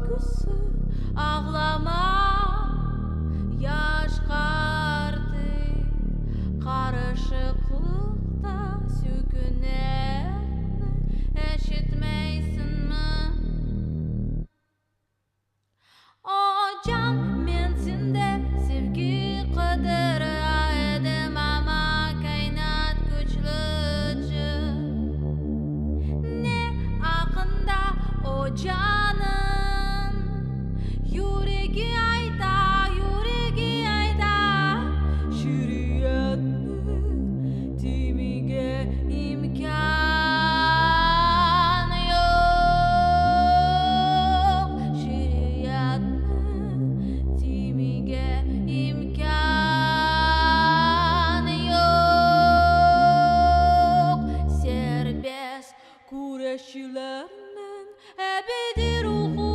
kuşkusu ağlama yaş kartı karışıklıkta sükunetini eşitmeysin mi? O can men sende sevgi kaderi edem ama kainat güçlücü ne akında o canın yüreği ayda şüriyetli timige imkan yok şüriyetli timige imkan yok serbest güreşçilerinin ebedi ruhu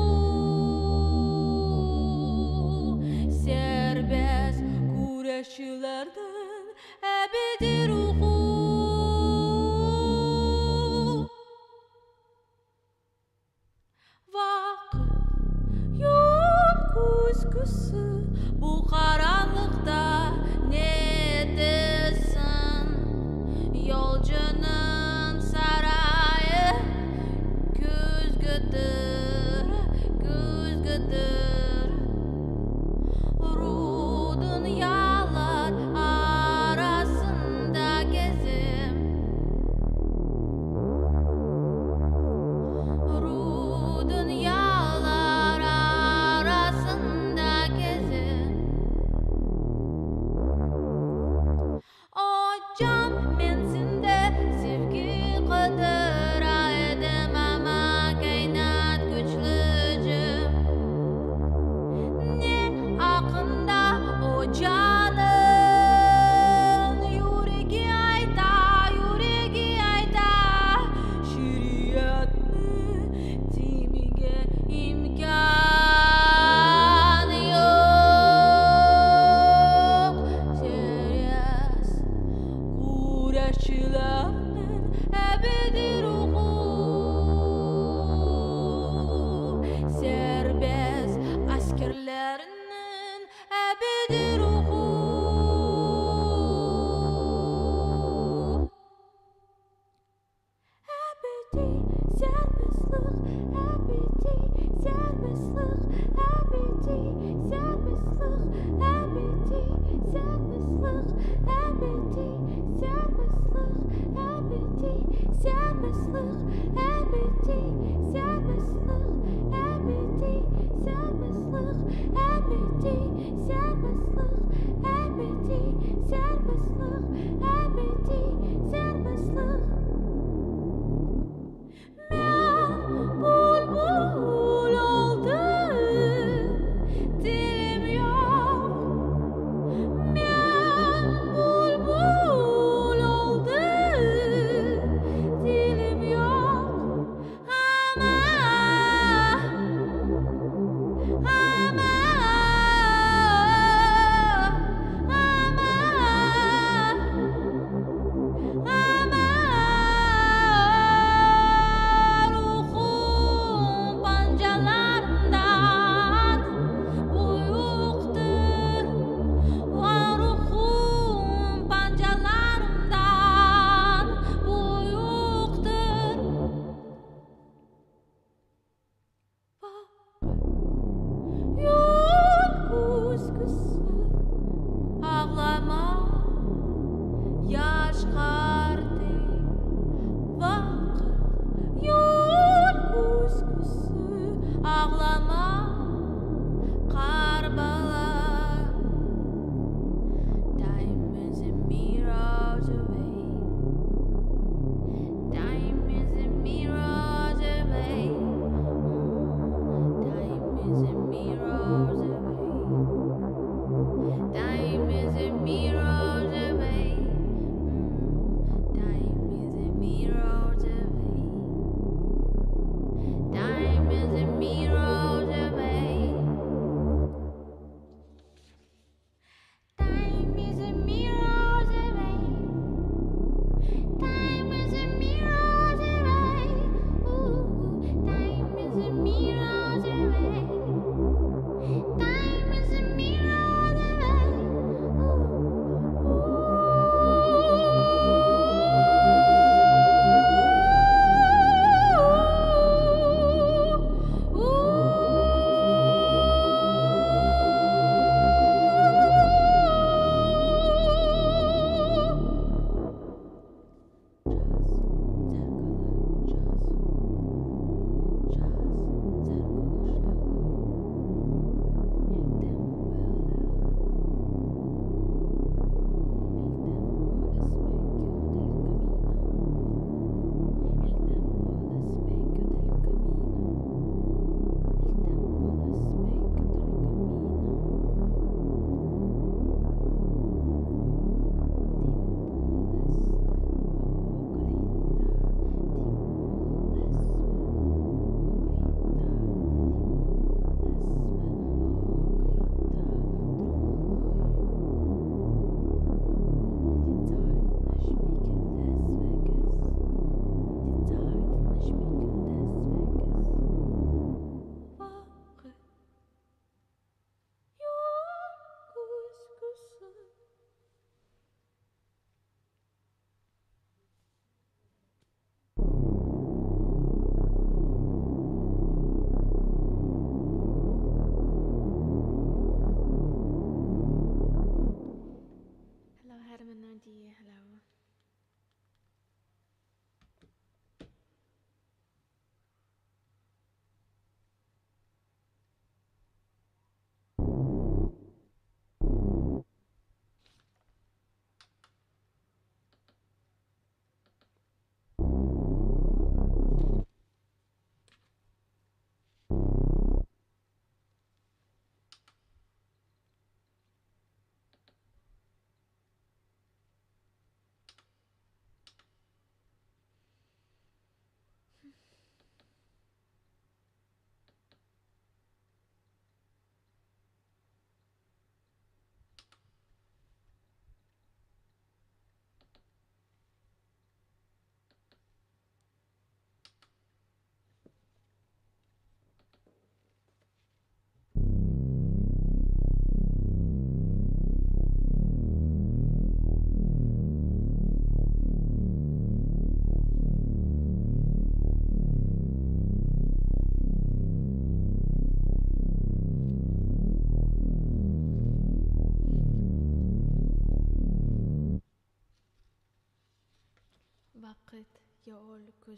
serbest güreşçilerden ebedi ruhu vakit yol kuşkusu bu karanlıkta ne edesin yolcunun sarayı güzgüdür Ru dünyalar arasında gezim Ru dünyalar arasında gezim O can mensinde sevgi kadar edem ama kainat güçlücü ne akında o canın yüreği ayda şüriyetli timige imkan yok serbest güreşçilerinin ebedi ruhu serbest askerlerinin ebedi ruhu ebedi serbestlik ebedi serbestlik ebedi serbestlik ebedi serbestlik ebedi serbestlik ebedi serbestlik ebedi serbestlik ebedi serbestlik ebedi serbestlik ebedi serbestlik ebedi serbestlik men bulbul oldum dilim yok men bulbul oldum dilim yok ama ruhum pancalarından buyuktur ruhum pancalarından buyuktur yol kuşkusu ağlama yaş kartı vakit yol kuşkusu ağlama Karbala time is a mirage away time is a mirage away time is a mirage away time is a mirage away time is a mirage away time is a mirage away time is a mirage away time is a mirage away ooh time is a mirage away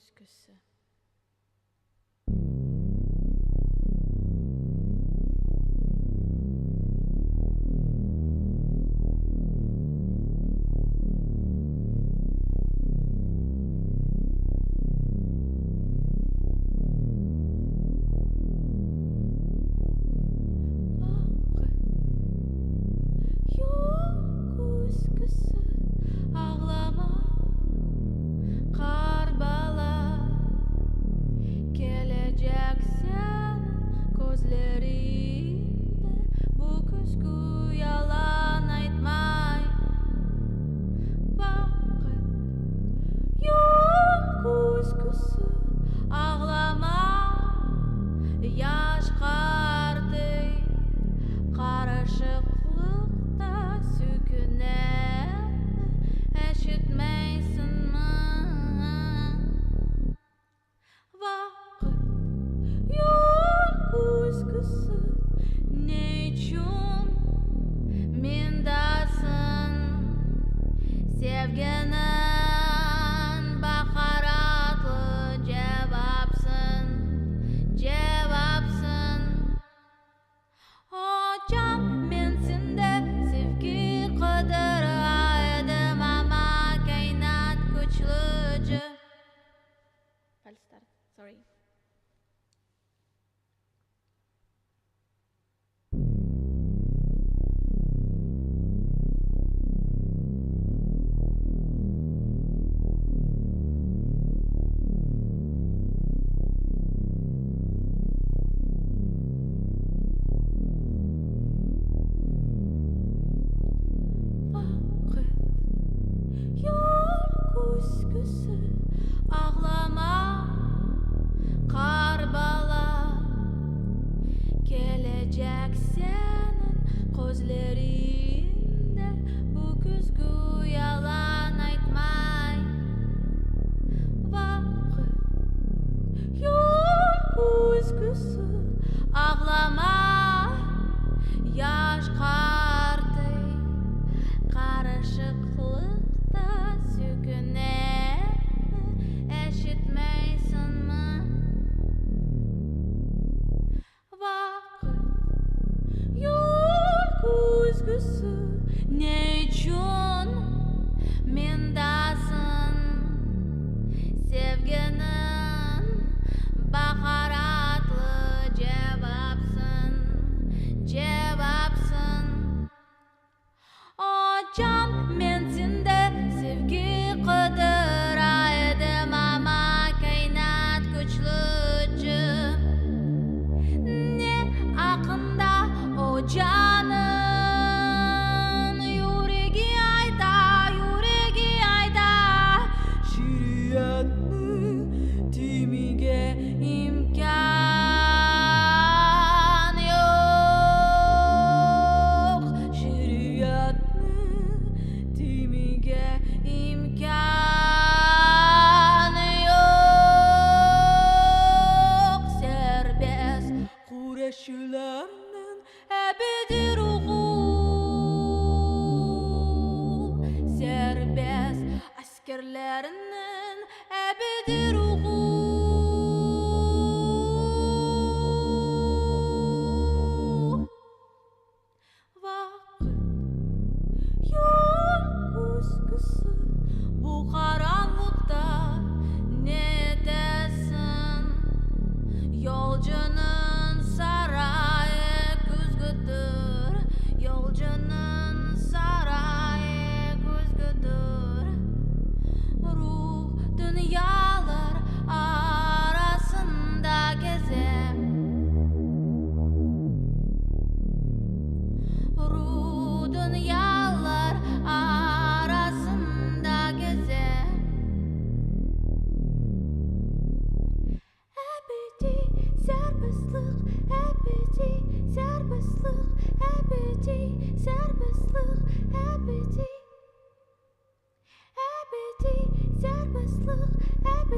күзгісі. Ağlama, kar bala, gelecek senin gözlerinde. Bu küzgü yalan aytmay. Vakit yok küzgüsü, ağlama, yaş kardı, karışıklıkta sükunet. Eşitmeysin mi? Vakit yok küzgüsü, ne için mendasın? Sevginin bakaratlı cevapsın, cevapsın. Hocam men sende sevgi kadar aydım ama kainat güçlücü. I'll start. Sorry. Vakit yok küzgüsü, ağlama, kar bala, gelecek senin gözlerinde. Bu küzgü yalan aytmay. Vakit yok küzgüsü, ağlama, yaş kardı, karışıklıkta sükunet. Eşitmeysin mi? Vakit yok küzgüsü, ne için mendasın? Sevginin bakaratlı cevapsın, cevapsın. Hocam men sende sevgi kadar aydım ama kainat güçlücü. Ne akında o canın yüreği ayda, yüreği ayda. Şiriyatını timige imkan yok. Şiriyatını timige imkan yok. Serbest kurşunlarının ebedi ruhu, serbest askerlerinin ebedi ruhu. Vakit yok küzgüsü, bu karanlıkta ne edesin? Yolcunun sarayı küzgüdür, yolcunun sarayı küzgüdür. Ruh dünyalar arasında gezem, ruh dünyalar arasında gezem. Ebedi serbestlik, ebedi serbestlik, ebedi serbestlik, ebedi, ebedi serbestlik, ebedi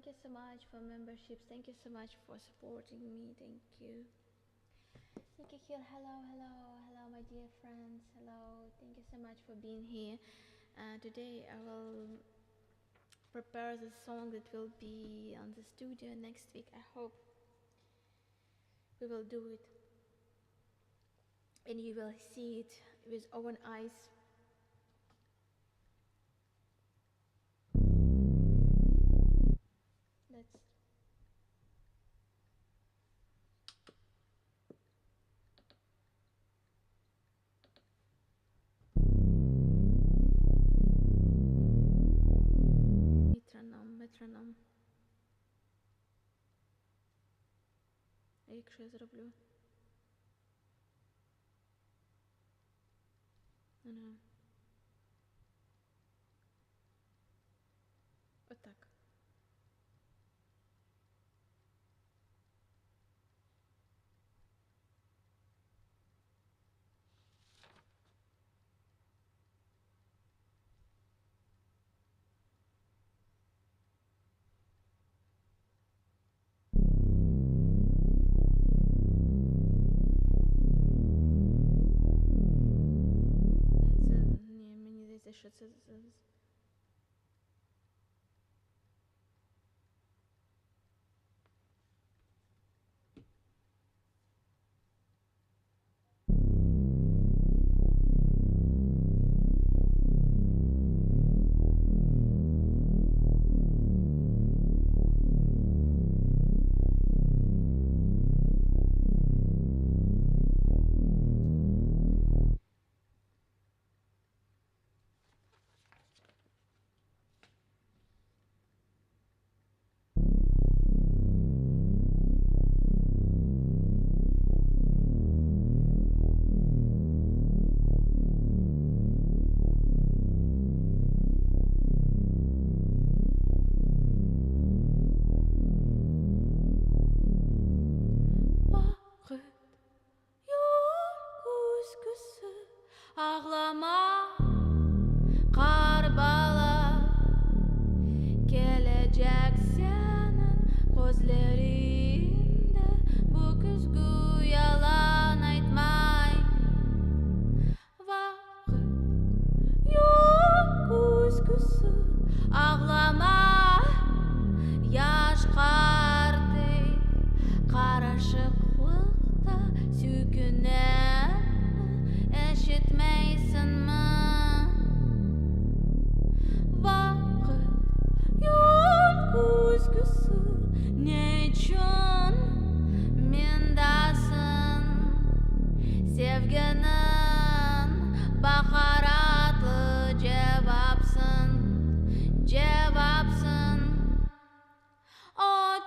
Thank you so much for memberships. Thank you so much for supporting me. Thank you. Nikki Hill, hello, my dear friends. Hello. Thank you so much for being here. Today I will prepare the song that will be on the studio next week. I hope we will do it and you will see it with own eyes. Let's інакше я зроблю. Отак. Мені здається, що це... Ağlama kar bala, gelecek senin gözlerinde, bu kuzgu yalan aytmay. Vakit yok kuzgusu, ağlama yaş kardı, karışıklıkta sükünen eşitmeysin mi? Vakit yok kuzgusu, ne için mendasın? Sevginin bakaratlı cevapsın, cevapsın. O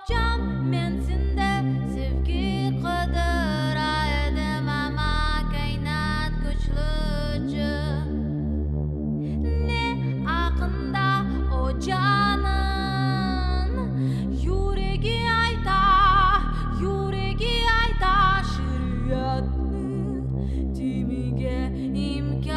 can mensinde sevgi kadar aydım ama kainat güçlücü. Ne akında o canın yüreği ayda şiriyatını timige imkan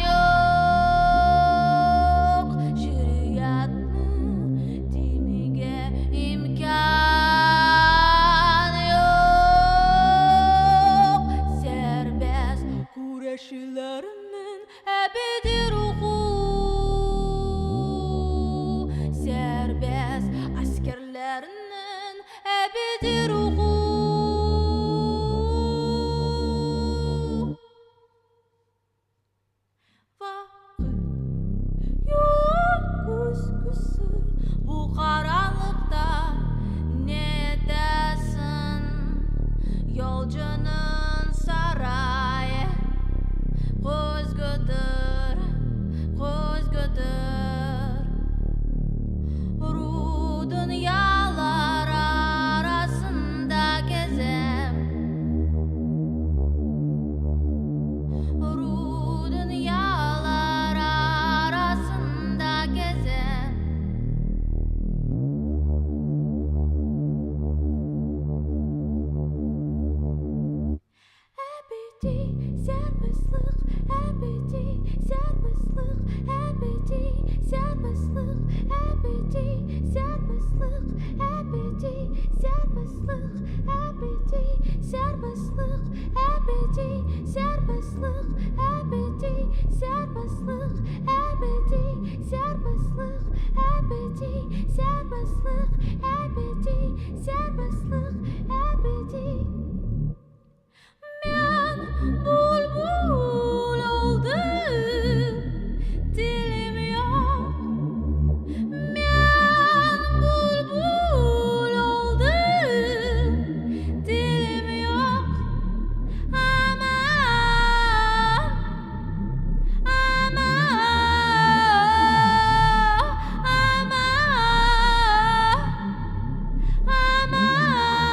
yok. Şiriyatını timige imkan yok. Serbest kureyşilerinin ebedi ruhu, serbest askerlerinin ebedi ruhu. Vakit yok kuzgusu, bu karanlıkta ne edesin? Yolcunun sarayı kuzgudur, kuzgudur. Ru dünyalar arasında gezem, ru dünyalar arasında gezem. Ebedi serbestlik, ebedi serbestlik, ebedi serbestlik, ebedi serbestlik, ebedi serbestlik, ebedi serbestlik, ebedi serbestlik, ebedi serbestlik, ebedi serbestlik, ebedi serbestlik, ebedi serbestlik, ebedi. Men bulbul oldum, dilim yok. Men bulbul oldum, dilim yok. Aman, aman, aman, aman.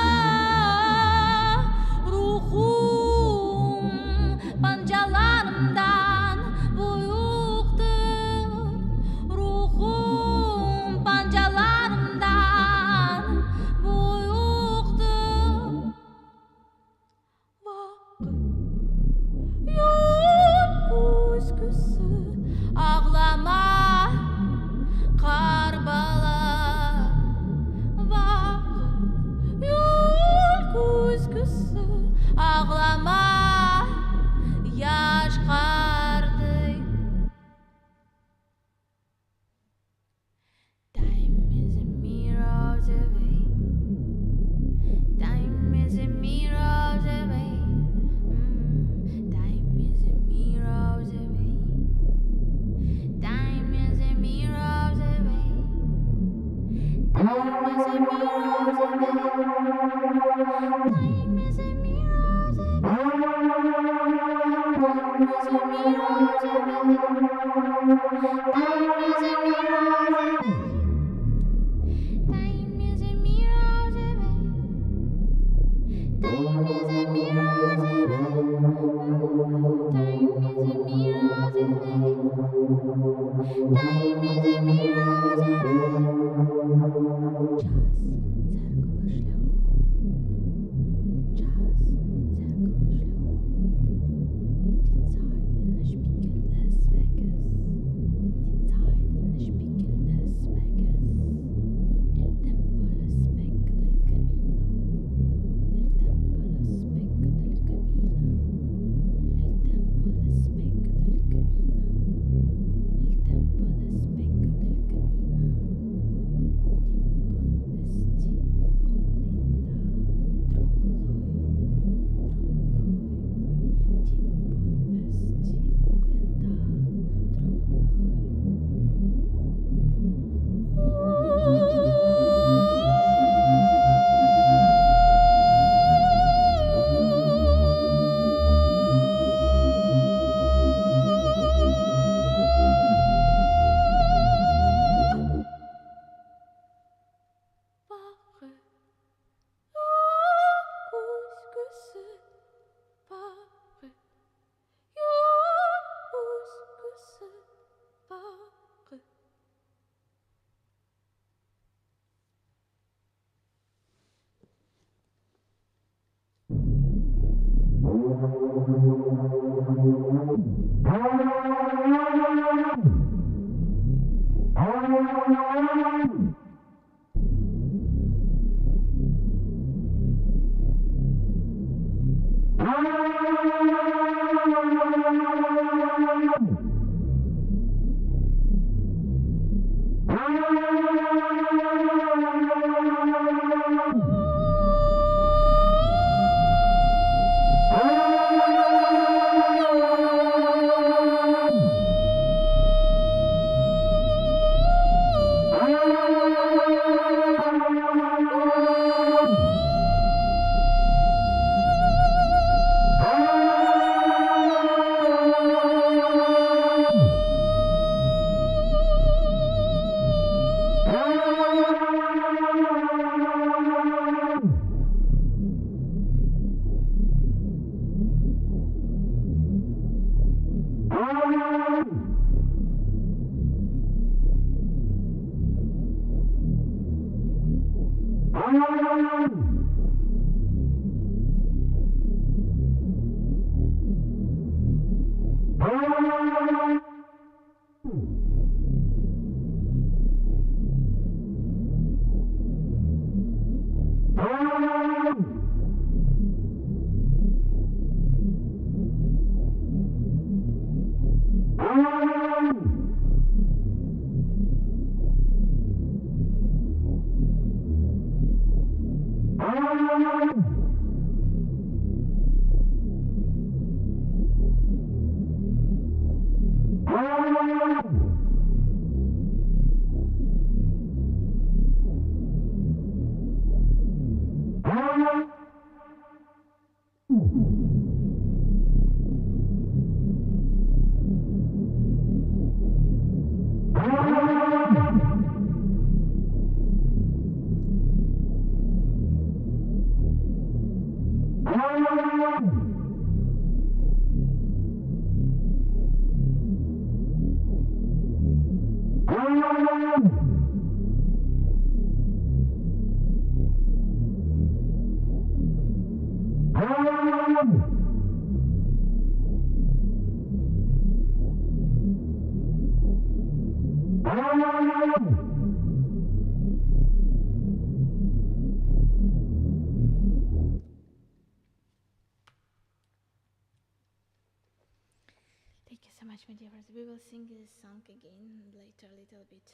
Thank you so much, my dear friends. We will sing this song again later a little bit.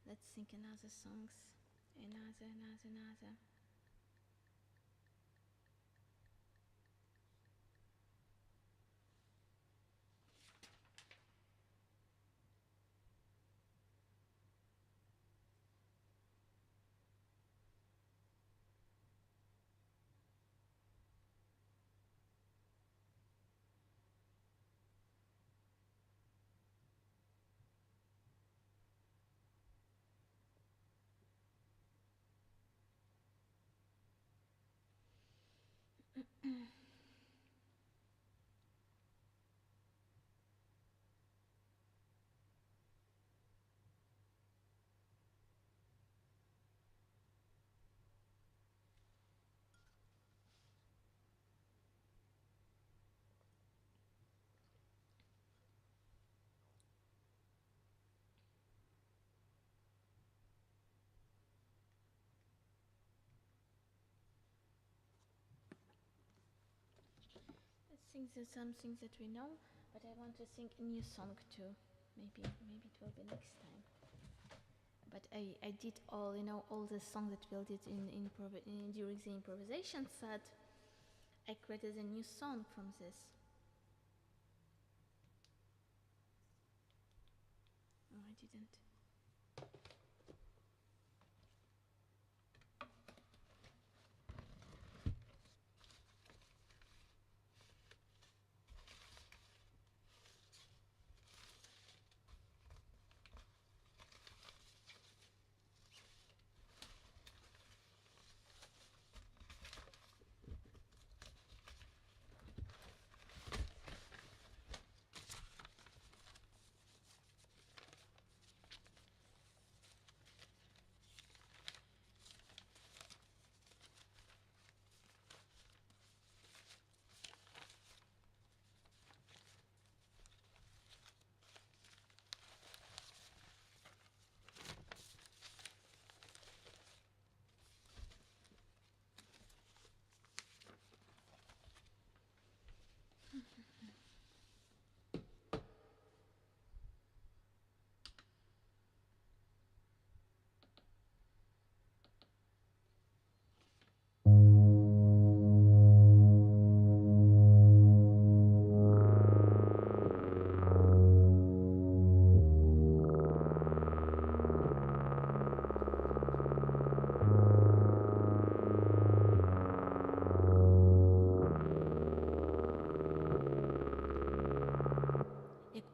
Let's sing another songs. Another. Let's sing some things that we know, but I want to sing a new song too. Maybe it will be next time. But I did all the songs that we did during the improvisation set. I created a new song from this. No, I didn't.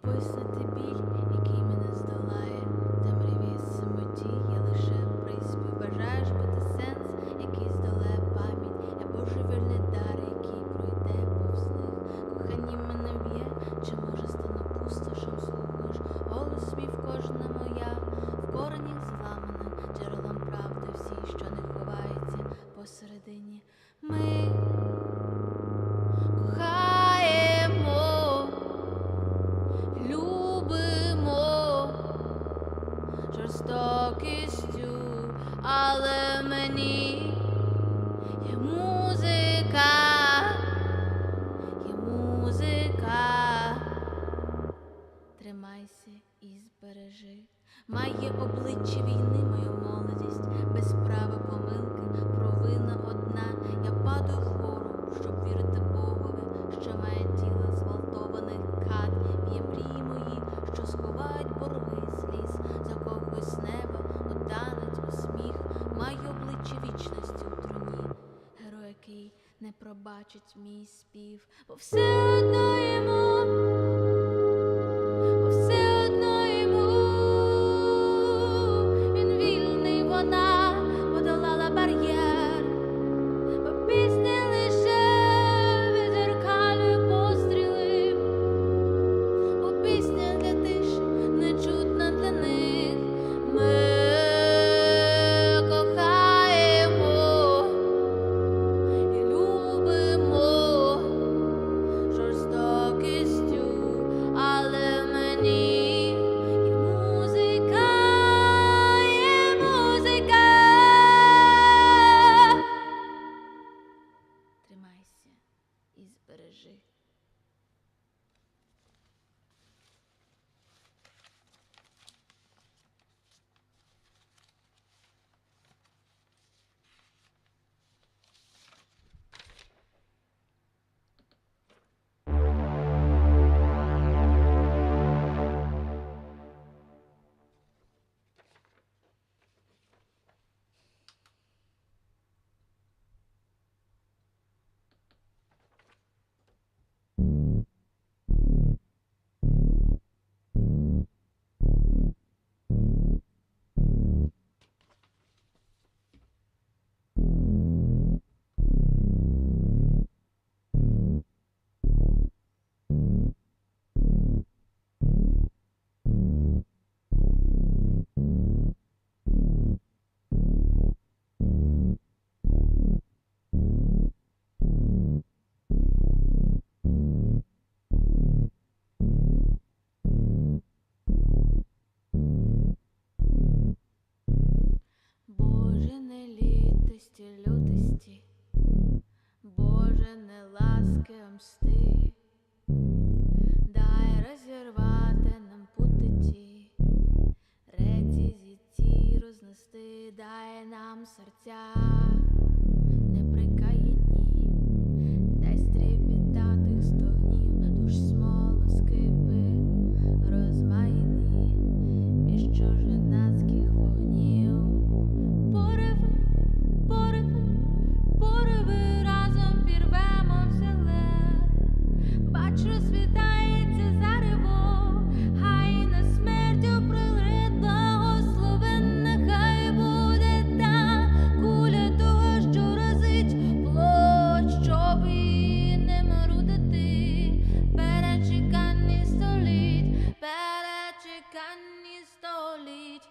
Пояснити біль, який мене здолає, темряві самоті, я лише приспів. Бажаєш бути сенс, який здолає пам'ять, я божевільний дар, який пройде повз них. Кохання мене б'є, чи може стану пустошем, слухаєш голос мій в кожному я, в коренях зламаним, джерелом правди всій, що не ховається посередині. Ми жорстокістю, але мені є музика, тримайся і збережи. Має обличчя війни мою молодість, без права помилки, провина одна. Я падаю вгору, щоб вірити Богові, що має тіло зґвалтованих кат. Є мрії мої, що сховають борги сліз, закохуюсь неба, удалить у сміх. Маю обличчя вічності у труні, герой, який не пробачить мій спів, бо все одно йому, він вільний, вона подолала бар'єр, бо пісня лише відзеркалює постріли, бо пісня для тиші нечутна для них. Ми кохаємо і любимо жорстокістю, але мені є музика, Тримайся і збережи. серця неприкаяні, десь тріпітатих стогнів, душ смолоскипи розмаяні між чужинацьких вогнів. Пориви, пориви, пориви, разом пірвемо в селе. Бач, розсвітається зарево, хай на смертю прилит благословенна, хай буде та куля того, що разить плоть, щоб її не марудити. Перечекані століть, перечекані століть.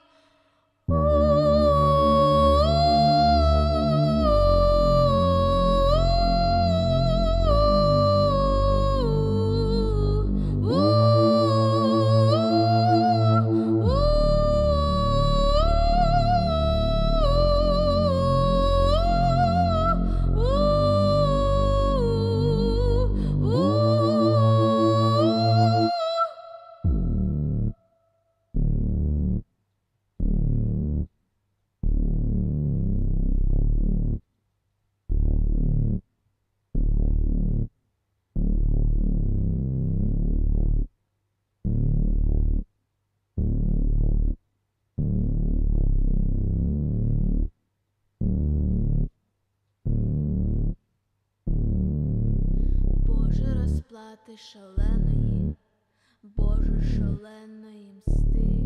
Боже, розплати шаленої, Боже, шаленої мсти,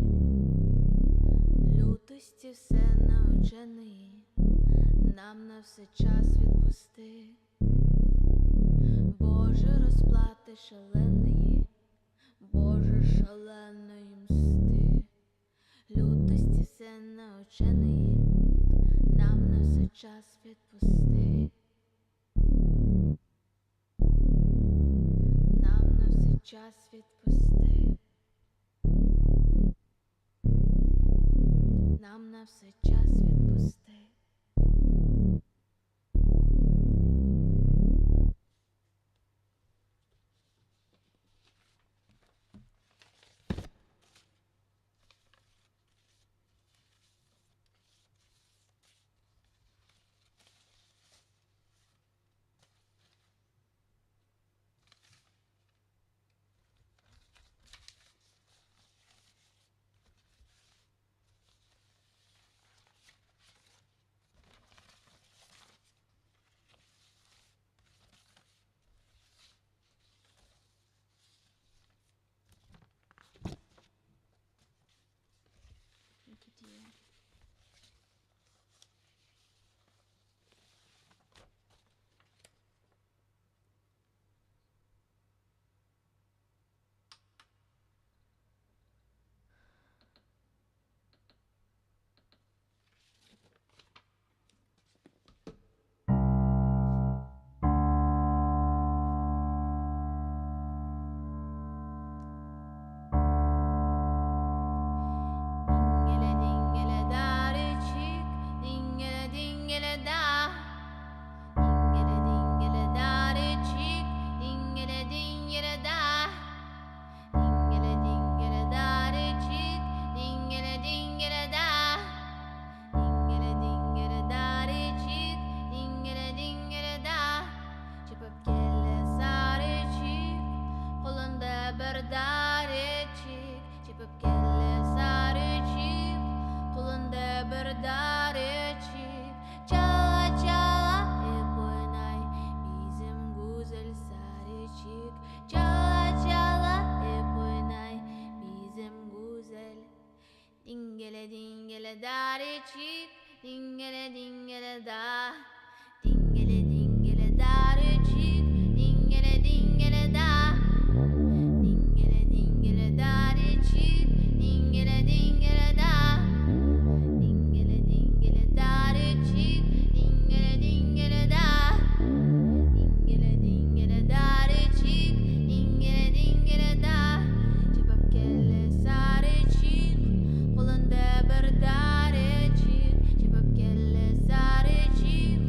лютості все научений, нам на все час відпусти. Боже, розплати шаленої, Боже, шаленої мсти, лютості все научений, нам на все час відпусти. Нам на все час відпусти. Нам на все час відпусти. Dingele dingele da, dingele dingele da rıçık, dingele dingele da, dingele dingele da rıçık, dingele dingele da, dingele dingele da rıçık, dingele dingele da, dingele dingele da rıçık, dingele dingele da, cevap kelle sarı çık, kolunda bir dar. Cevap kelle sarı çık,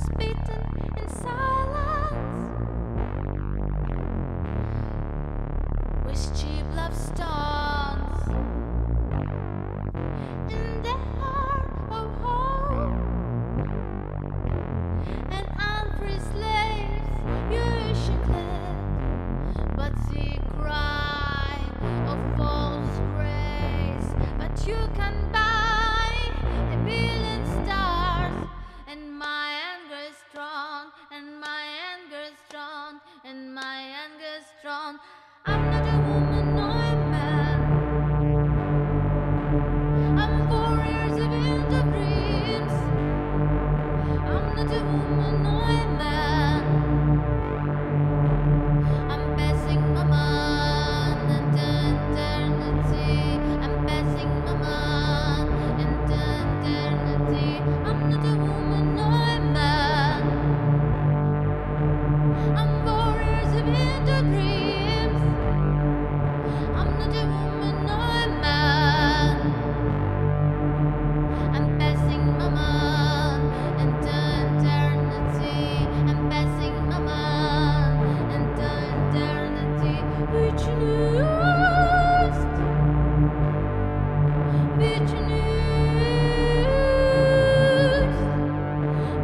Spitting in silence with cheap love stones in the heart of home, and unfree slaves you should let, but the cry of false grace. But you can buy a billion stars, and my anger is strong, and my anger is strong, and my anger is strong. I'm not a woman nor a man. I'm warriors of winter dreams. I'm not a woman nor a man. I'm passing my mind into eternity. I'm passing my mind into eternity. I'm not a woman nor a man. I'm warriors of winter dreams. I'm not a woman nor a man. I'm passing my mind into eternity. I'm passing my mind into eternity. Which news? Which news?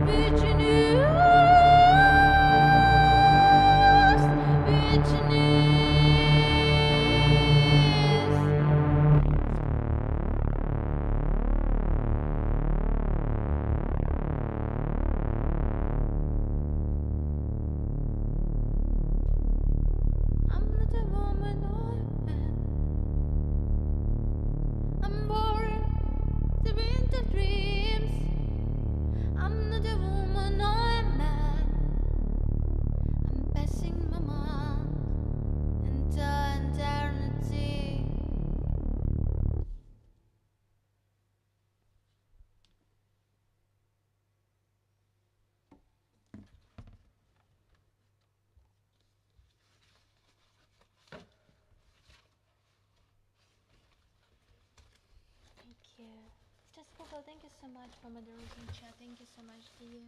Which news? Which news? I'm not a woman or a man. I'm boring the winter dreams. I'm not a woman or a man. I'm passing my mind into eternity. Thank you. Just Google, thank you so much for moderating chat. Thank you so much, dear.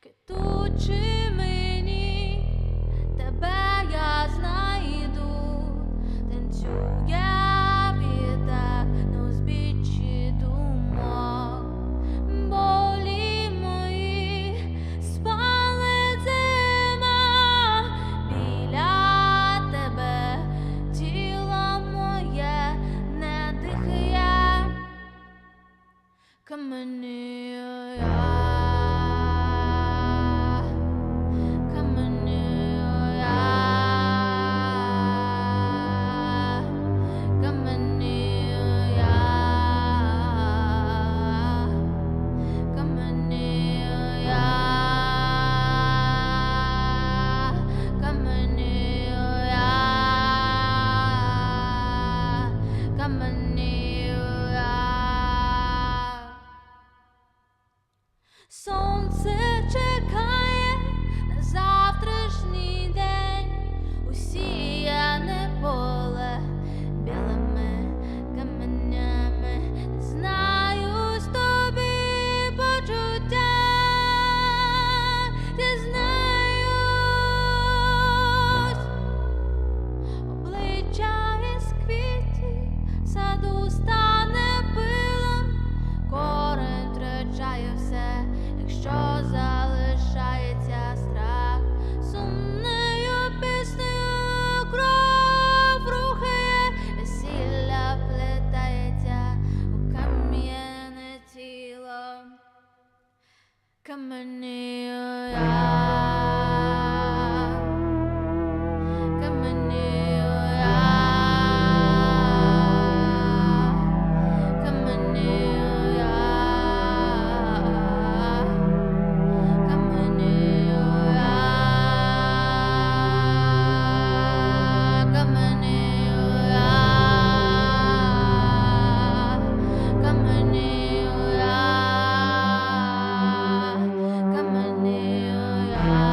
Квітучи мені, тебе я знайду, танцює вітер на узбіччі думок, болі мої спалить зима, біля тебе тіло моє не дихає, каменію я. Сонце чекає на завтрашній день, усіяне поле білими каменями. Знаюсь тобі почуття, дізнаюсь обличчя із квітів, саду стане пилом, корень втрачає все, якщо залишається страх. Сумною піснею кров рухає, весілля вплетається у кам'яне тіло, каменію я. Come on,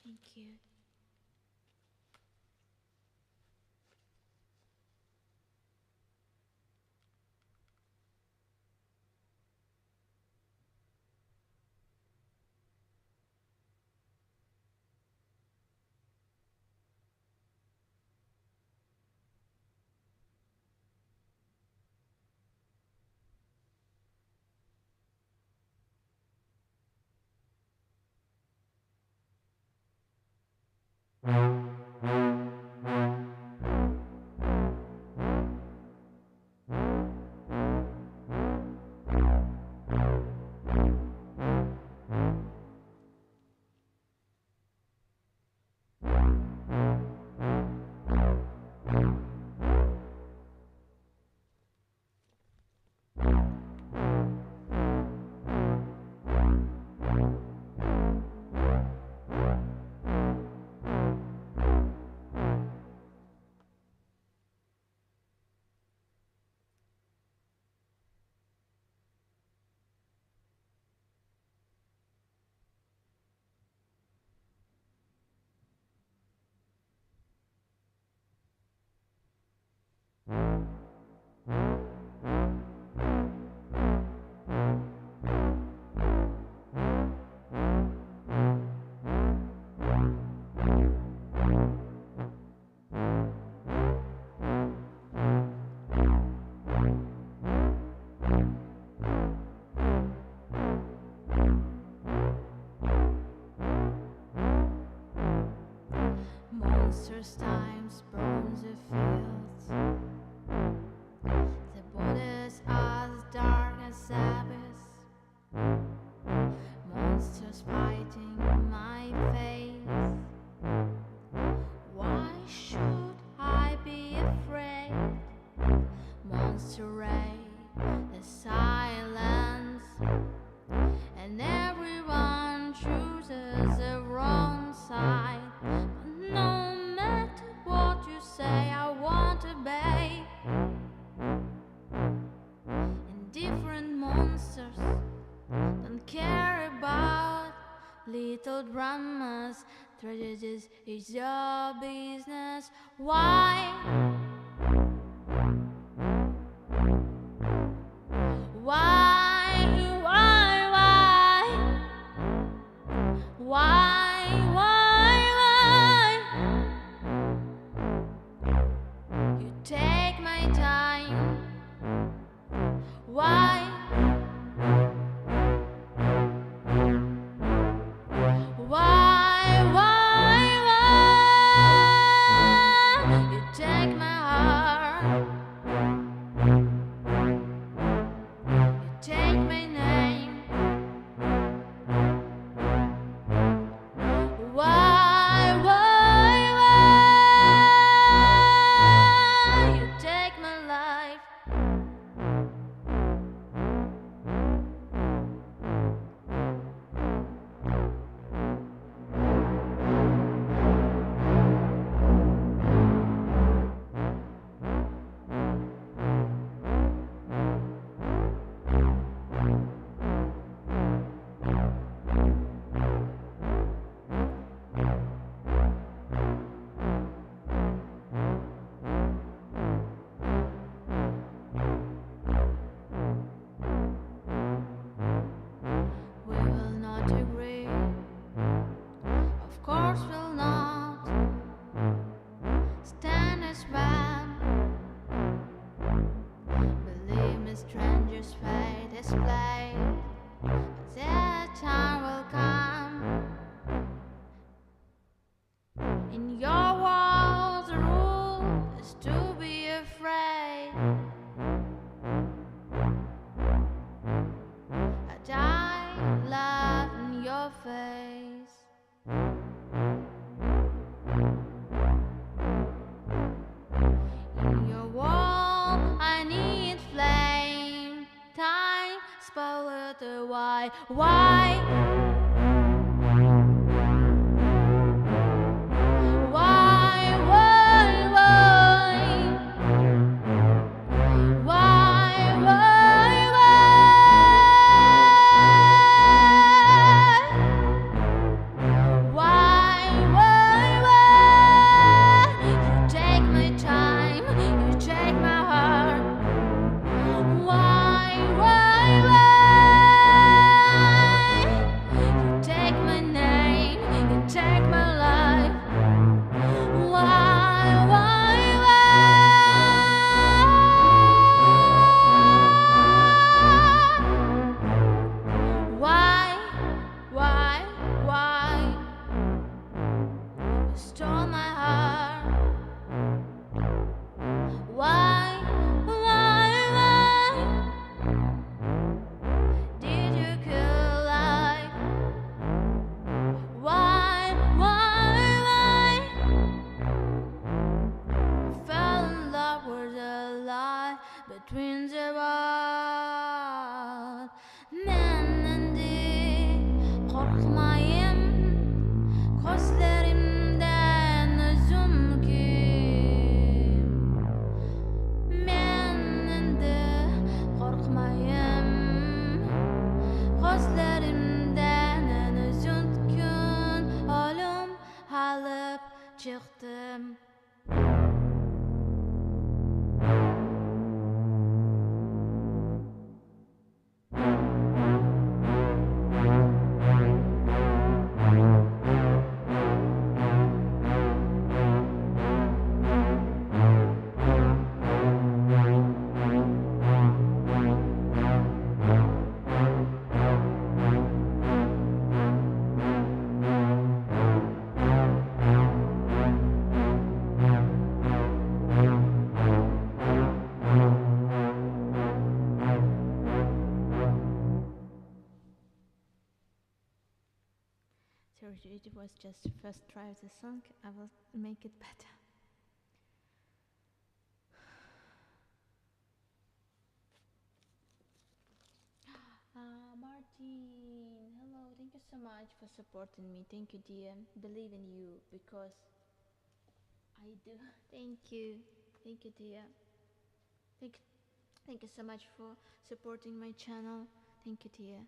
Thank you. Monsters times burns the fields. The borders are as dark as abyss. Monsters fighting my face. Why should I be afraid? Monster raid the silence, and everyone chooses the wrong side. But no matter what you say, I won't obey. Indifferent monsters don't care about little dramas. Tragedies is your business. Why? You take my time. Why? You take my heart. You take my name. You take my life. We will not agree. Of course we'll not stand as one. Believe me, strangers' fate is played. But their time will come. In your world, the rule is to be afraid. I laugh in your face. In your wall, I need flame. Time spoiled the why. Why? çıktım. It was just the first try of the song. I will make it better. Martin, hello. Thank you so much for supporting me. Thank you, dear. Believe in you because I do. Thank you. Thank you, dear. Thank you so much for supporting my channel. Thank you, dear.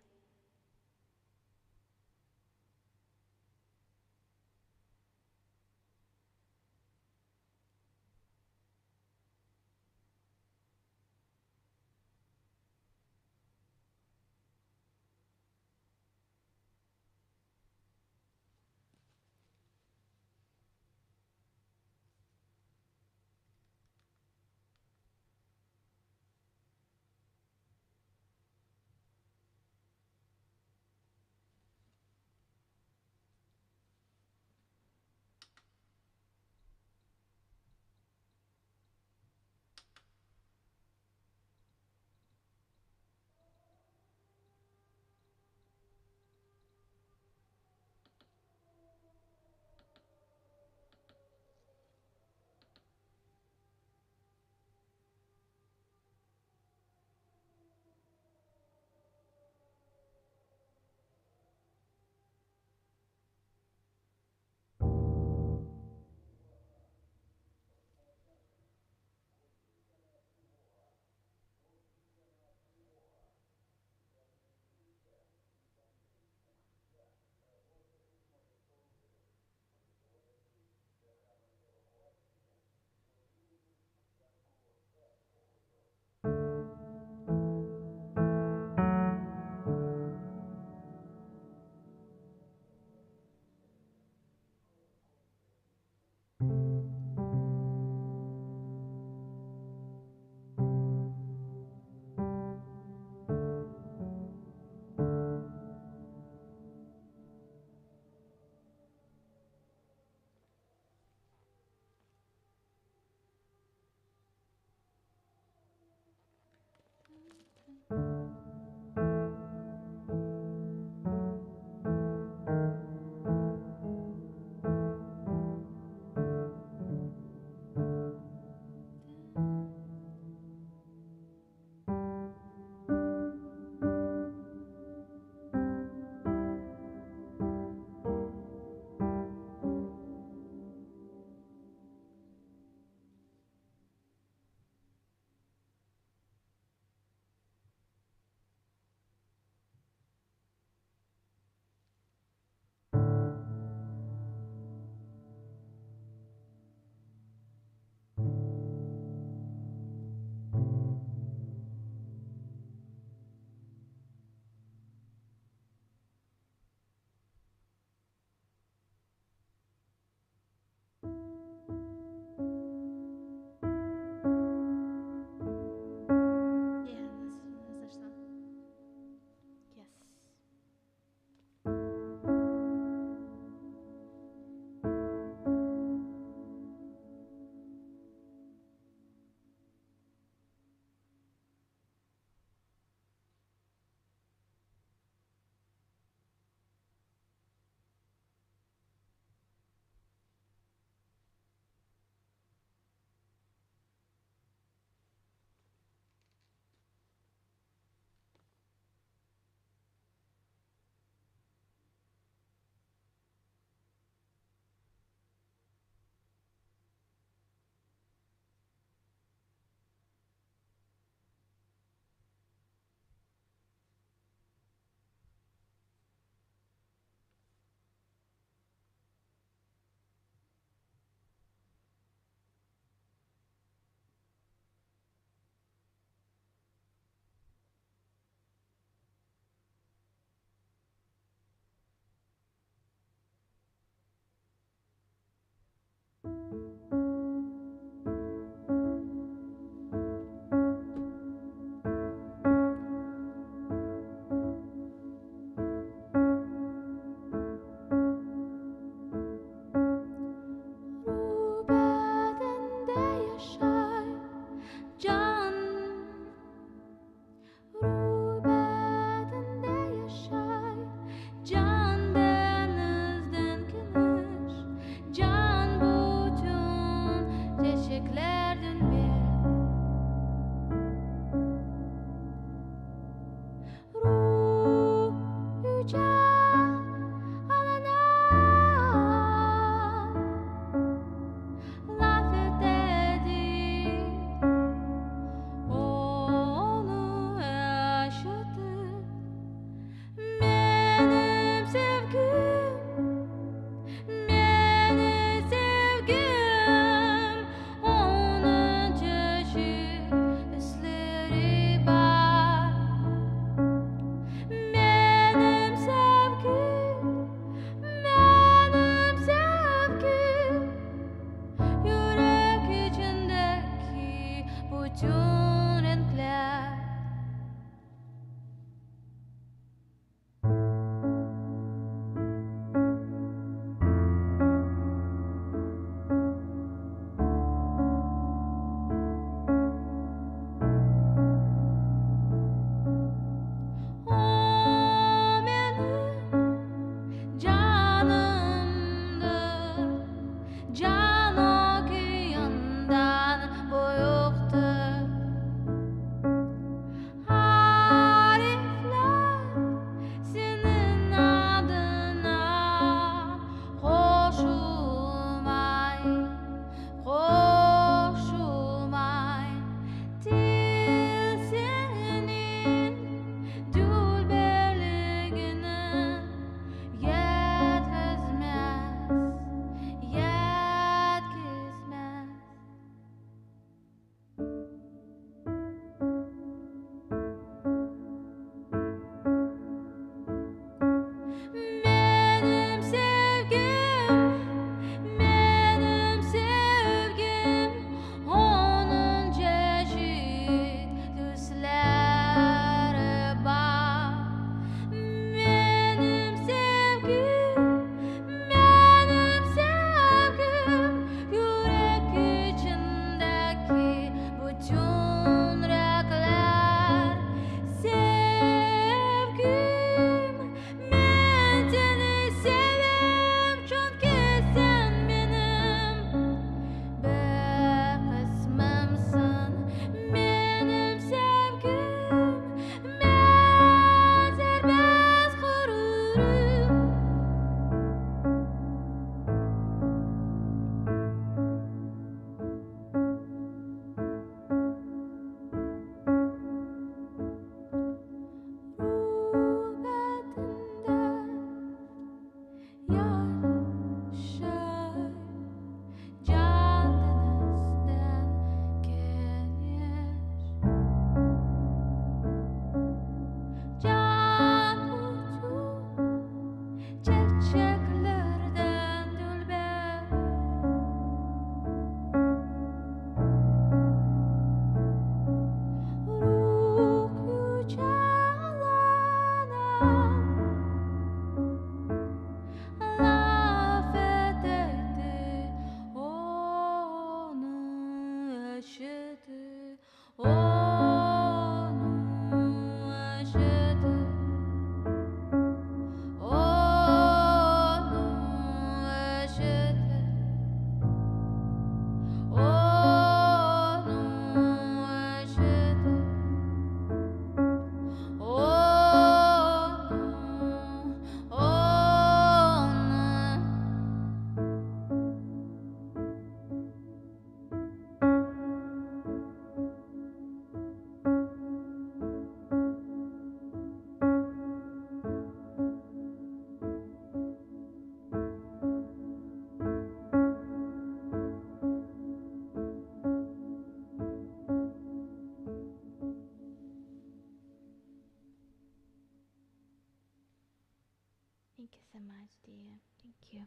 nice, dear.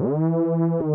Thank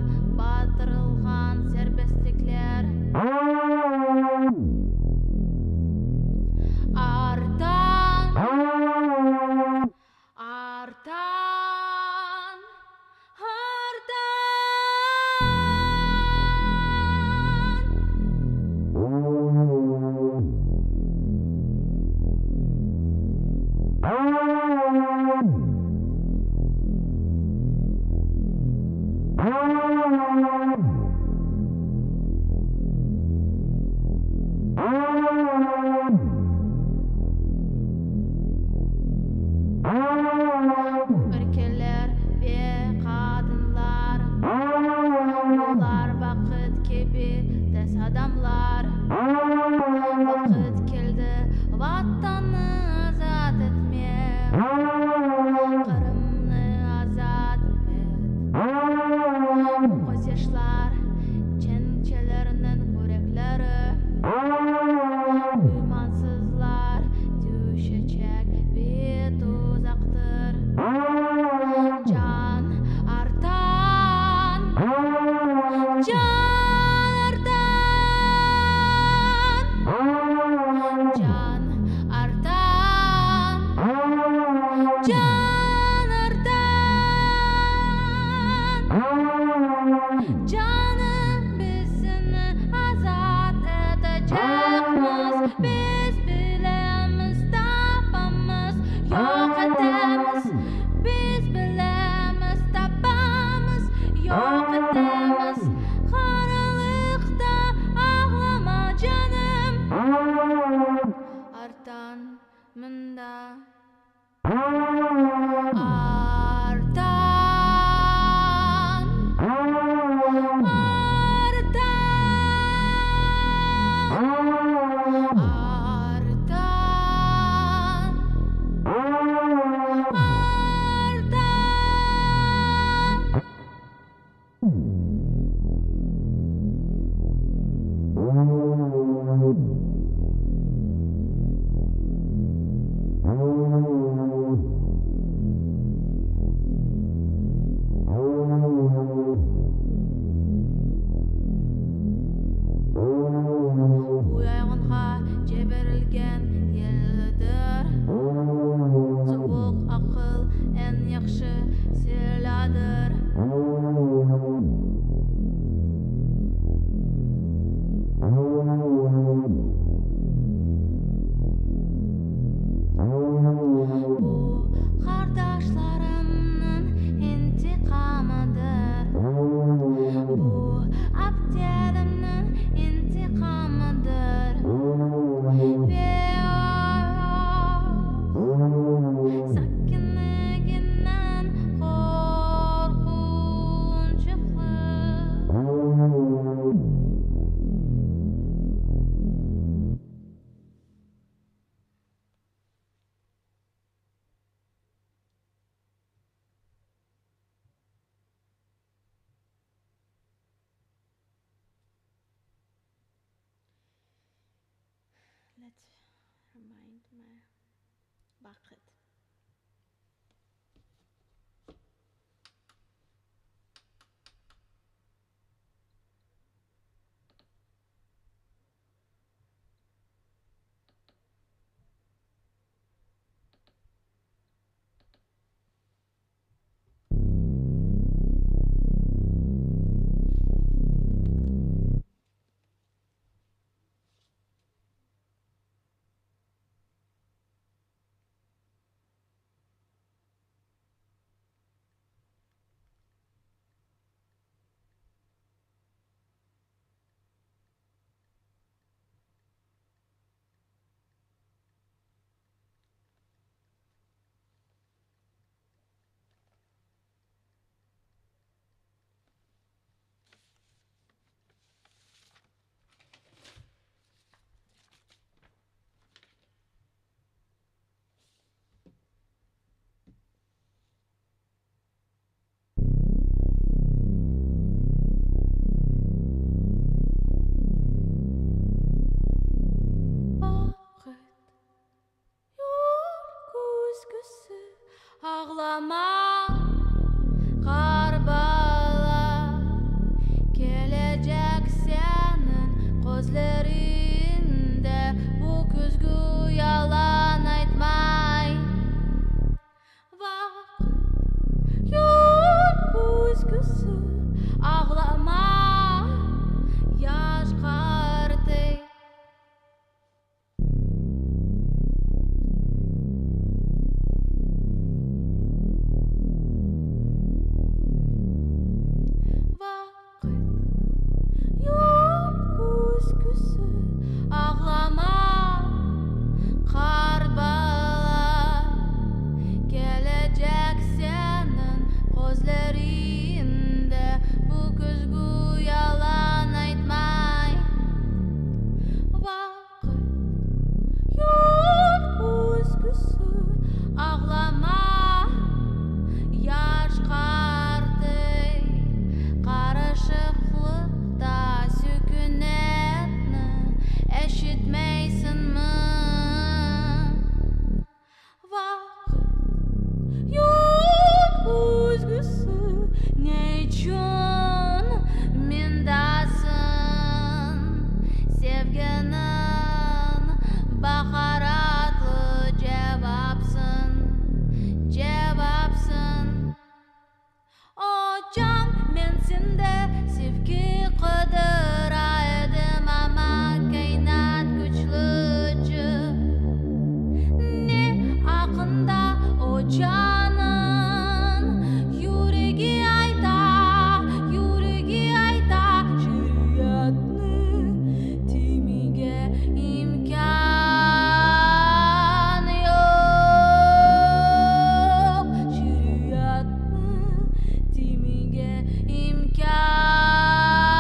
you. let's remind my bucket. Ağlama Karbala gelecek senin gözlerinde bu küzgü yalan aytmay vakit yok üzgüsü ağlama yaş kartı imkan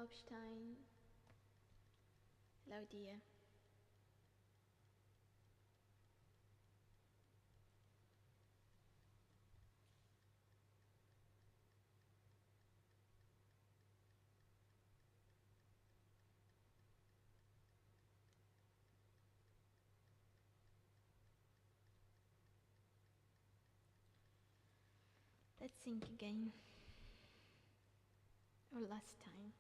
Lobstein. Hello, dear. Let's think again. Or last time.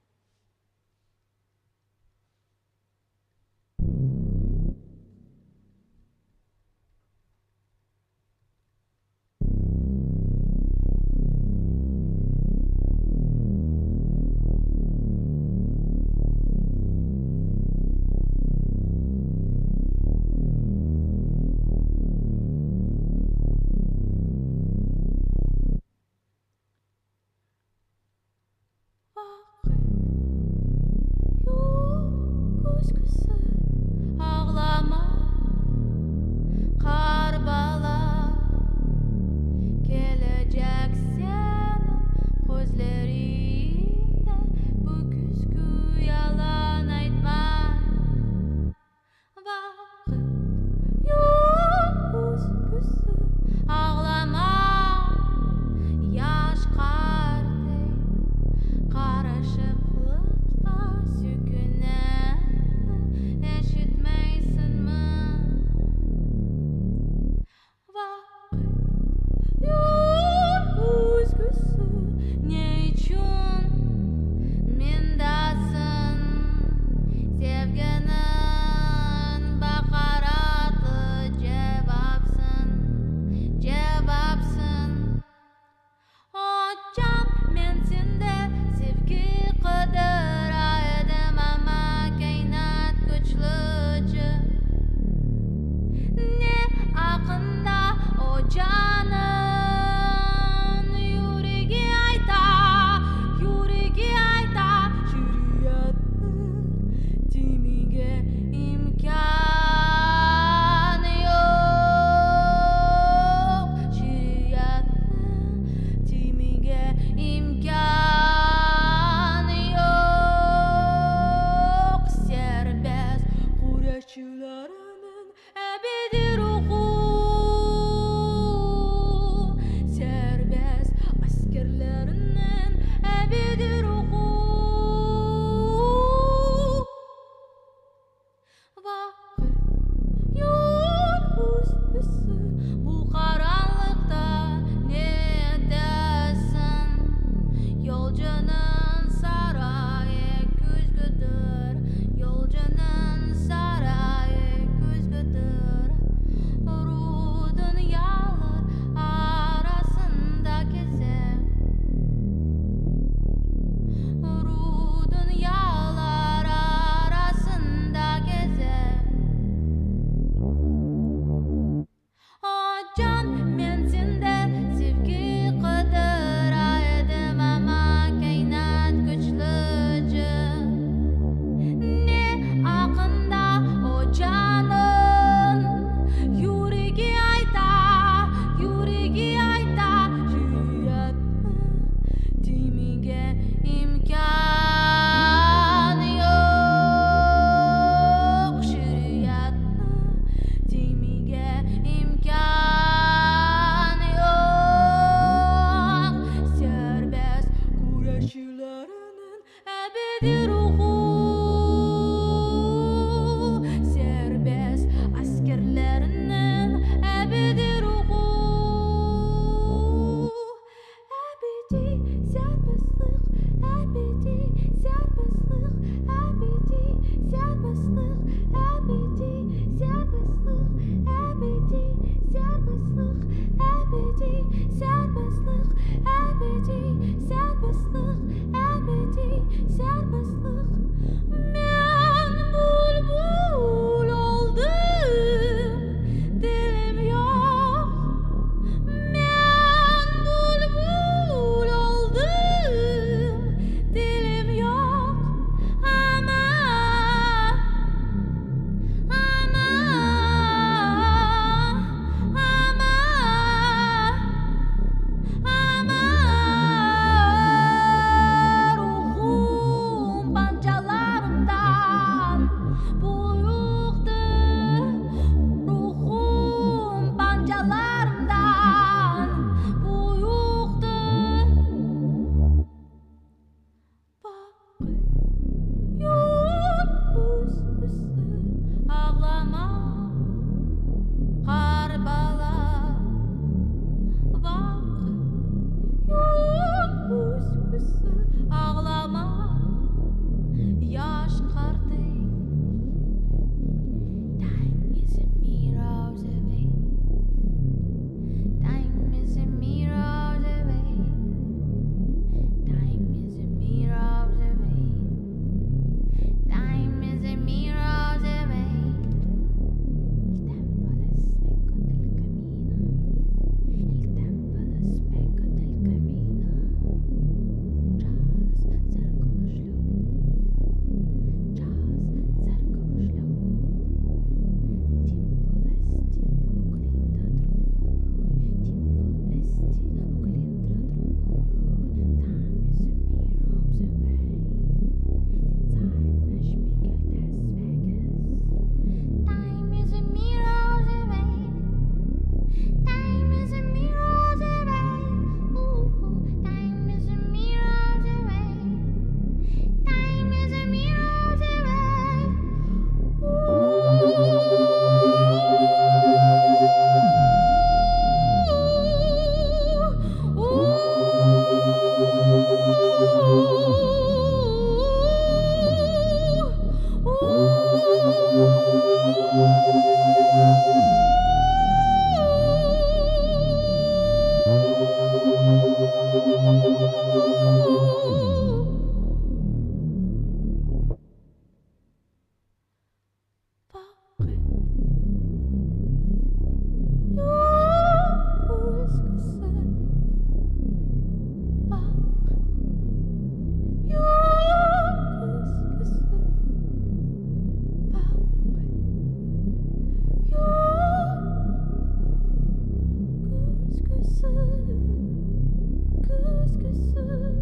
Kus kus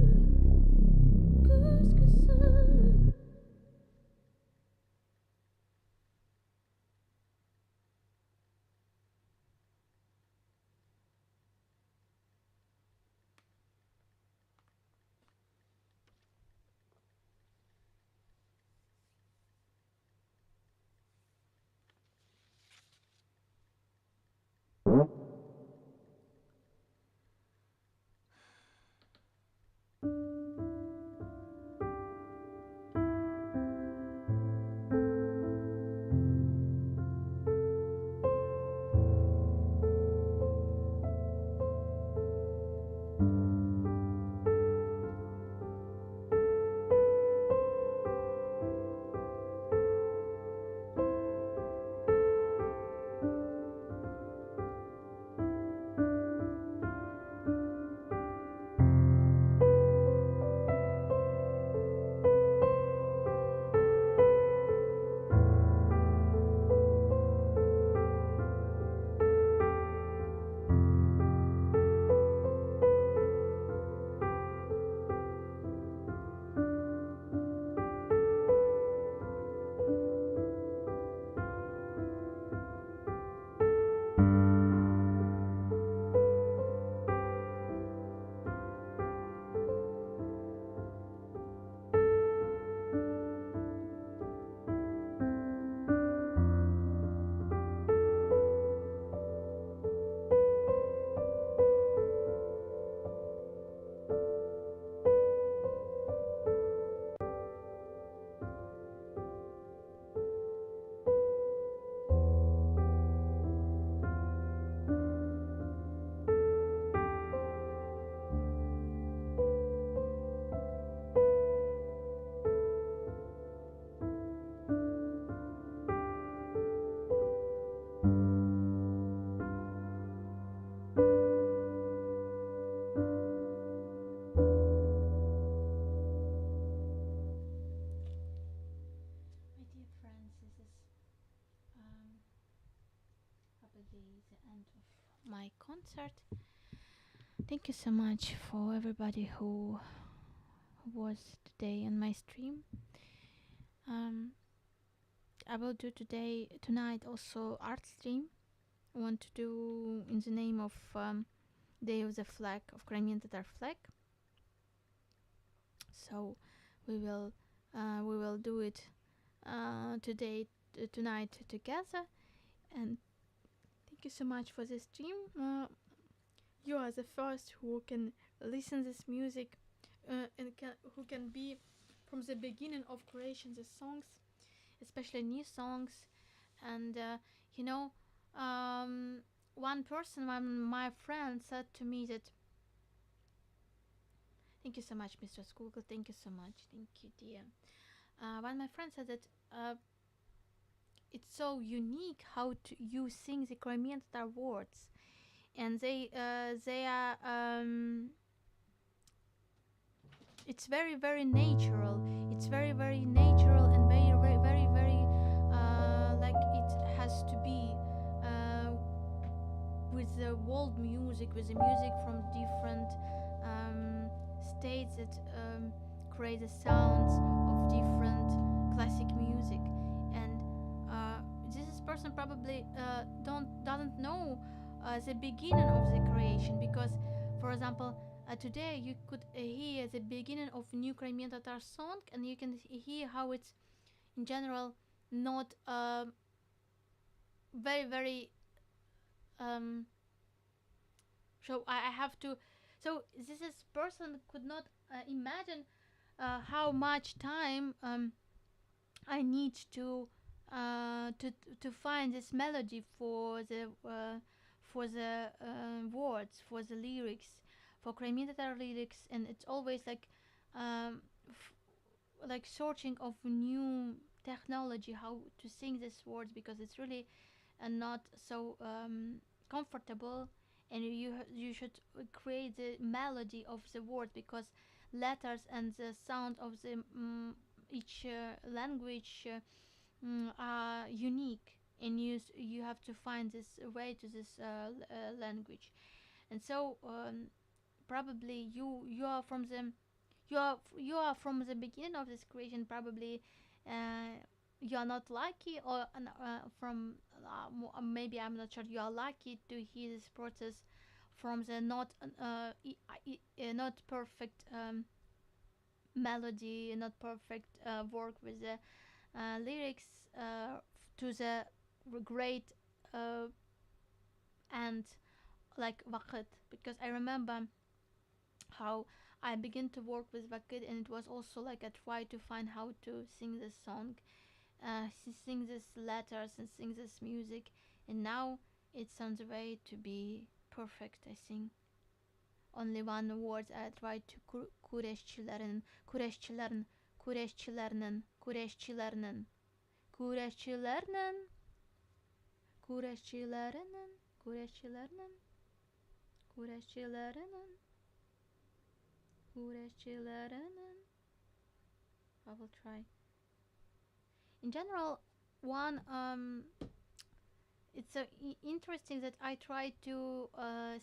concert. Thank you so much for everybody who was today on my stream. I will do tonight also art stream. I want to do in the name of Day of the Flag, of Crimean Tatar flag. So we will do it tonight together. And thank you so much for this stream. You are the first who can listen this music and who can be from the beginning of creation the songs, especially new songs. And you know, one my friend said to me that, thank you so much, Mr. Google, thank you so much, thank you, dear. One my friend said that it's so unique how you sing the Crimean Tatar words, and they are it's very very natural. It's very very natural and very very very very like it has to be with the world music, with the music from different states that create the sounds of different classic music. And this person probably doesn't know the beginning of the creation, because, for example, today you could hear the beginning of new Crimean Tatar song, and you can hear how it's in general not very very so I have to, so this is person could not imagine how much time I need to find this melody for the words, for the lyrics, for Crimean Tatar lyrics. And it's always like like searching of new technology how to sing these words, because it's really not so comfortable. And you should create the melody of the word, because letters and the sound of the each language are unique, and you have to find this way to this language. And so probably you are from the you are from the beginning of this creation. Probably you are not lucky, or from maybe I'm not sure, you are lucky to hear this process from the not perfect melody, not perfect work with the lyrics to the great and like Waqt. Because I remember how I began to work with Waqt, and it was also like I tried to find how to sing this song, sing these letters and sing this music, and now it's on the way to be perfect. I think only one word I tried to kureşçilerin kureşçilerin kureşçilerinin kureşçilerinin kureşçilerinin kureşçilerinin kureşçilerinin kureşçilerinin kureşçilerinin. I will try. In general, one it's interesting that I try to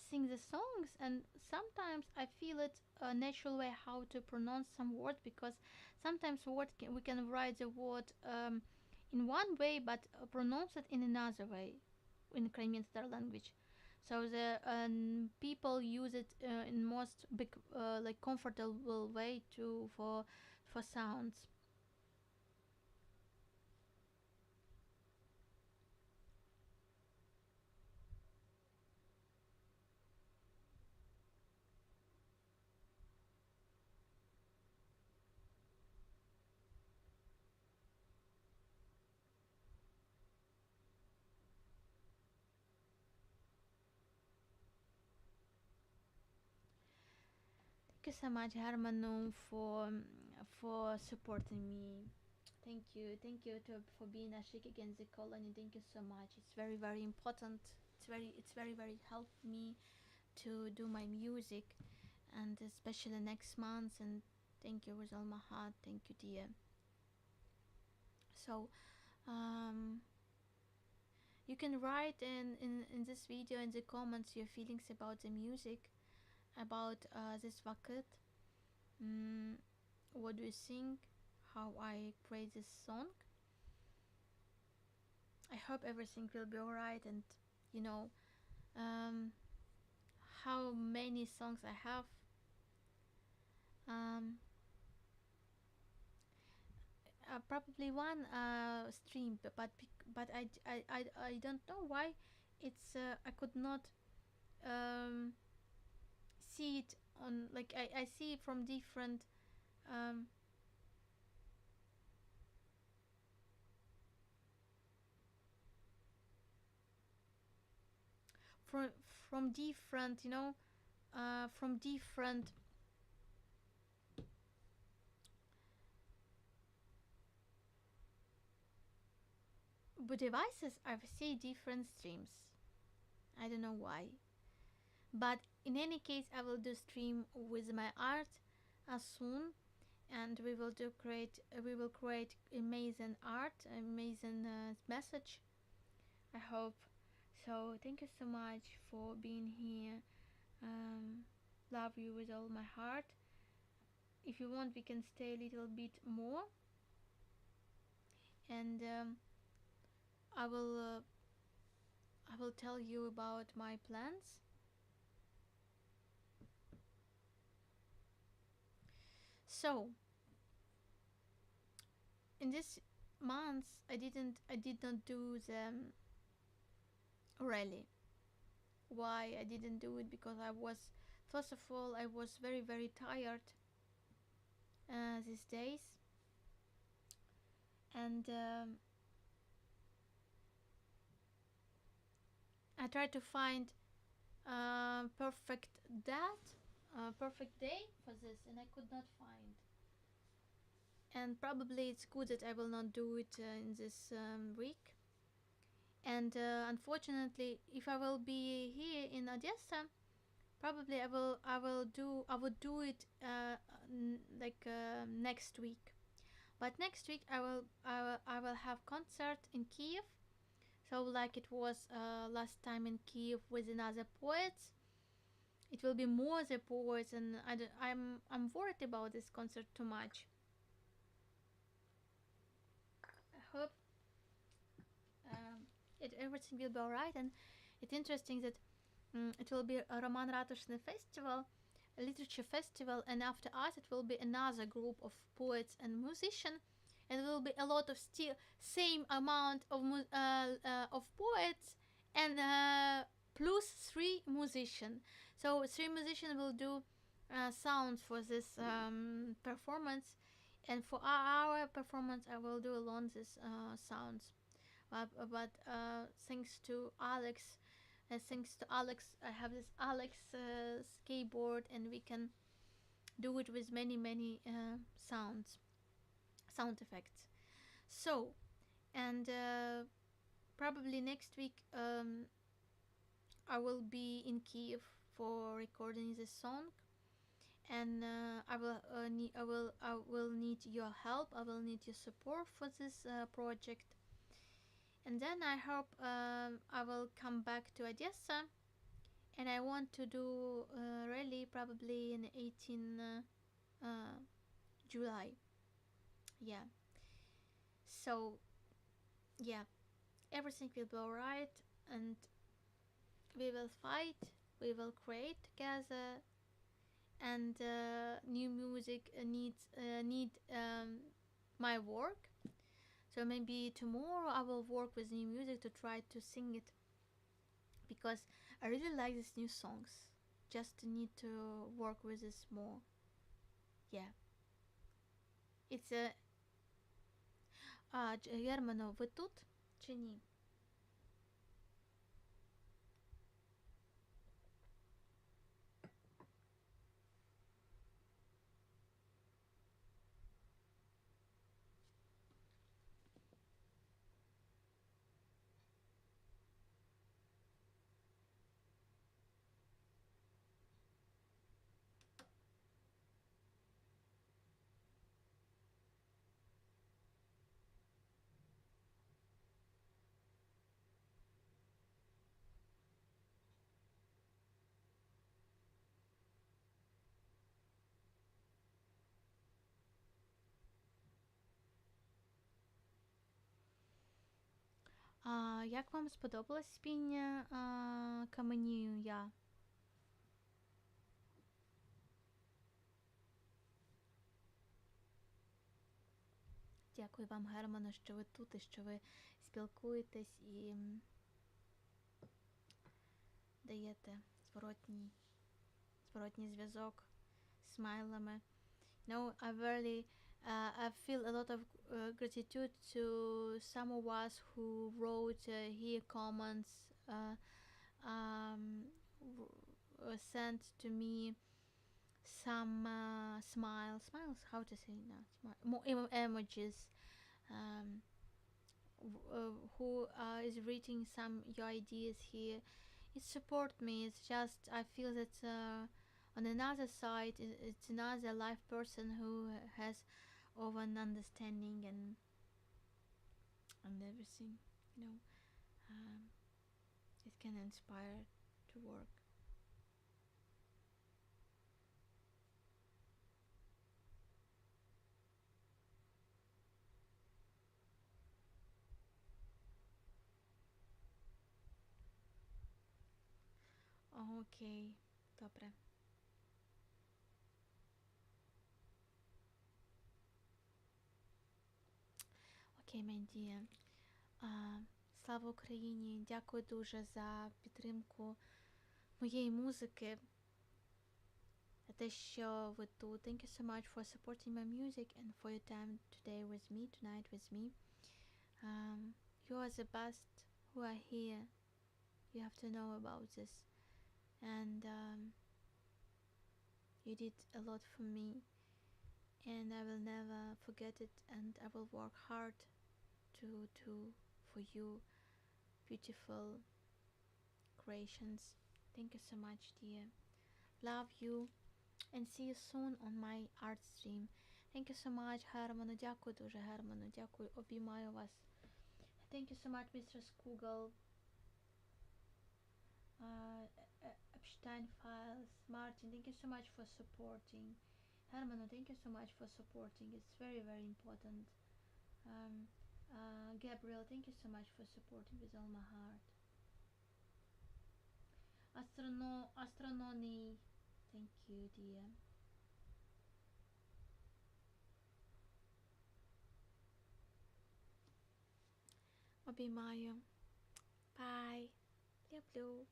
sing the songs, and sometimes I feel it a natural way how to pronounce some words, because sometimes we can write the word in one way but pronounce it in another way in Crimean Tatar language. So the people use it in most like comfortable way to for sounds. Thank you so much, Hermanu, for supporting me. Thank you for being a Ashik against the colony. Thank you so much. It's very very important. It's very very helped me to do my music, and especially next month. And thank you with all my heart. Thank you, dear. So, You can write in this video in the comments your feelings about the music, about this bucket. mm, what do you think, how I create this song. I hope everything will be alright, and you know, um, how many songs I have. um, Probably one stream, but I don't know why it's I could not um, see it on, like I see from different um, from from different, from different devices. I see different streams. I don't know why, but in any case, I will do stream with my art soon, and we will create amazing art, amazing message. I hope so. Thank you so much for being here. um, Love you with all my heart. If you want, we can stay a little bit more, and I will tell you about my plans. So in this month, I did not do the rally. Why I didn't do it? Because I was, first of all, I was very very tired these days, and I tried to find perfect perfect day for this, and I could not find. And probably it's good that I will not do it in this week. And unfortunately, if I will be here in Odessa, probably I would do it like next week. But next week I will have concert in Kiev. So like it was last time in Kiev with another poets, it will be more the poets, and I'm worried about this concert too much. I hope everything will be alright, and it's interesting that it will be a Roman Ratushny festival, a literature festival, and after us it will be another group of poets and musicians, and it will be a lot of still same amount of poets, and plus three musicians. So three musicians will do sounds for this performance, and for our performance I will do alone this sounds. But thanks to Alex, I have this Alex skateboard, and we can do it with many sound effects. So, and probably next week I will be in Kiev for recording this song, and I will need your help. I will need your support for this project. And then I hope I will come back to Odessa, and I want to do rally probably in 18 July. Yeah. So yeah, everything will be alright, and we will fight. We will create together, and new music need my work. So maybe tomorrow I will work with new music to try to sing it, because I really like these new songs. Just need to work with this more. Yeah. It's a... Германо, ви тут чи ні? Як вам сподобалось спіння каменію я? Дякую вам, Германо, що ви тут і що ви спілкуєтесь і даєте зворотній зв'язок смайлами. No, I feel a lot of gratitude to some of us who wrote here comments, sent to me some smiles, how to say now, more emojis, um, who is reading some your ideas here. It support me. It's just I feel that on another side, it's another live person who has of an understanding and everything. You know, it can inspire to work. Окей, добре. Окей, my dear. Слава Україні! Дякую дуже за підтримку моєї музики. За те, що ви тут. Thank you so much for supporting my music and for your time today with me, tonight with me. You are the best who are here. You have to know about this. And you did a lot for me. And I will never forget it. And I will work hard for you. Beautiful creations. Thank you so much, dear. Love you. And see you soon on my art stream. Thank you so much, Германо. Дякую дуже, Германо. Дякую. Обіймаю вас. Thank you so much, Mr. Skugel. Epstein Files. Martin, thank you so much for supporting. Hermano, thank you so much for supporting. It's very, very important. Gabriel, thank you so much for supporting with all my heart. Astrononi, thank you, dear. Обіймаю. Bye. Люблю.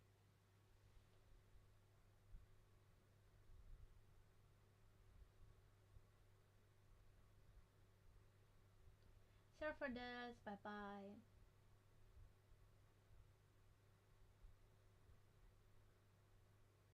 Surfer Des, bye bye.